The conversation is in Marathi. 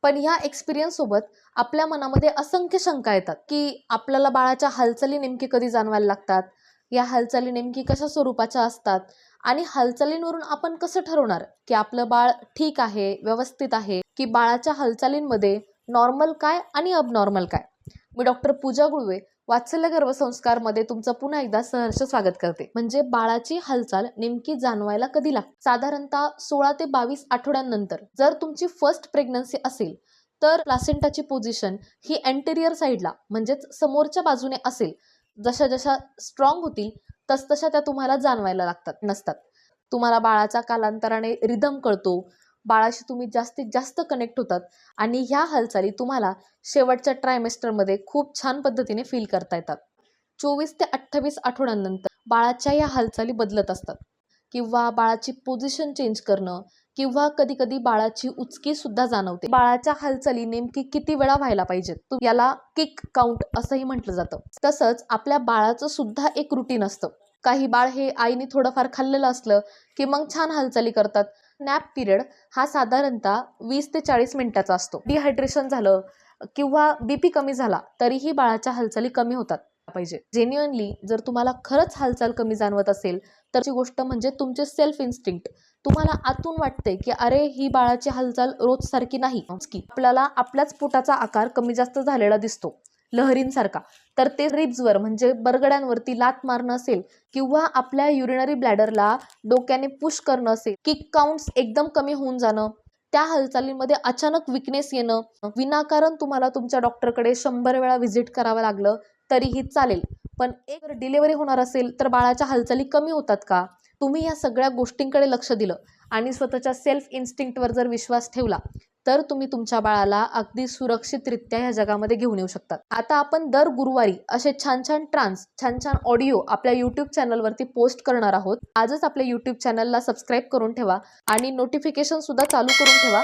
पण ह्या एक्सपिरियन्स सोबत आपल्या मनामध्ये असंख्य शंका येतात की आपल्याला बाळाच्या हालचाली नेमकी कधी जाणवायला लागतात, या हालचाली नेमकी कशा स्वरूपाच्या असतात आणि हालचालींवरून आपण कसं ठरवणार की आपलं बाळ ठीक आहे, व्यवस्थित आहे, की बाळाच्या हालचालींमध्ये नॉर्मल काय आणि अबनॉर्मल काय. मी डॉक्टर पूजा गुळवे वात्सल्य गर्भसंस्कार मध्ये तुमचं पुन्हा एकदा सहर्ष स्वागत करते. म्हणजे बाळाची हालचाल नेमकी जाणवायला कधी लागते? साधारणतः 16 ते 22 आठवड्यांनंतर. जर तुमची फर्स्ट प्रेग्नन्सी असेल तर प्लासेंटाची पोझिशन ही एंटेरियर साईडला म्हणजेच समोरच्या बाजूने असेल. जशा जशा स्ट्रॉंग होतील तसतशा त्या तुम्हाला जाणवायला नसतात. तुम्हाला बाळाचा कालांतराने रिदम कळतो, बाळाशी तुम्ही जास्तीत जास्त कनेक्ट होतात आणि ह्या हालचाली तुम्हाला शेवटच्या ट्रायमेस्टरमध्ये खूप छान पद्धतीने फील करता येतात. 24 ते 28 आठवड्यांनंतर बाळाच्या या हालचाली बदलत असतात किंवा बाळाची पोझिशन चेंज करणं किंवा कधी कधी बाळाची उचकी सुद्धा जाणवते. बाळाच्या हालचाली नेमकी किती वेळा व्हायला पाहिजेत याला किक काउंट असंही म्हटलं जातं. तसंच आपल्या बाळाचं सुद्धा एक रुटीन असतं. काही बाळ हे आईने थोडंफार खाल्लेलं असलं की मग छान हालचाली करतात. नॅप पिरियड हा साधारणतः 20 ते 40 मिनिटाचा असतो. डिहायड्रेशन झालं किंवा बीपी कमी झाला तरीही बाळाच्या हालचाली कमी होतात पाहिजे. जेन्युअनली जर तुम्हाला खरंच हालचाल कमी जाणवत असेल तर ची गोष्ट म्हणजे तुमचे सेल्फ इन्स्टिंक्ट. तुम्हाला आतून वाटते की अरे ही बाळाची हालचाल रोज सारखी नाही, आपल्याला आपल्याच पोटाचा आकार कमी जास्त झालेला दिसतो लहरींसारखा. तर ते रिब्सवर म्हणजे बरगड्यांवरती लात मारणं असेल किंवा आपल्या युरिनरी ब्लॅडरला डोक्याने पुश करणं असेल, किक काउंट्स एकदम कमी होऊन जाणं, त्या हालचालींमध्ये अचानक विकनेस येणं, विनाकारण तुम्हाला तुमच्या डॉक्टरकडे 100 वेळा व्हिजिट करावं लागलं तरीही चालेल. पण एक डिलिव्हरी होणार असेल तर बाळाच्या हालचाली कमी होतात का? तुम्ही या सगळ्या गोष्टींकडे लक्ष दिलं आणि स्वतःच्या सेल्फ इन्स्टिंक्टवर जर विश्वास ठेवला तर तुम्ही तुमच्या बाळाला अगदी सुरक्षितरित्या ह्या जगामध्ये घेऊन येऊ शकतात. आता आपण दर गुरुवारी असे छान छान ऑडिओ आपल्या यूट्यूब चॅनलवरती पोस्ट करणार आहोत. आजच आपल्या यूट्यूब चॅनलला सबस्क्राईब करून ठेवा आणि नोटिफिकेशन सुद्धा चालू करून ठेवा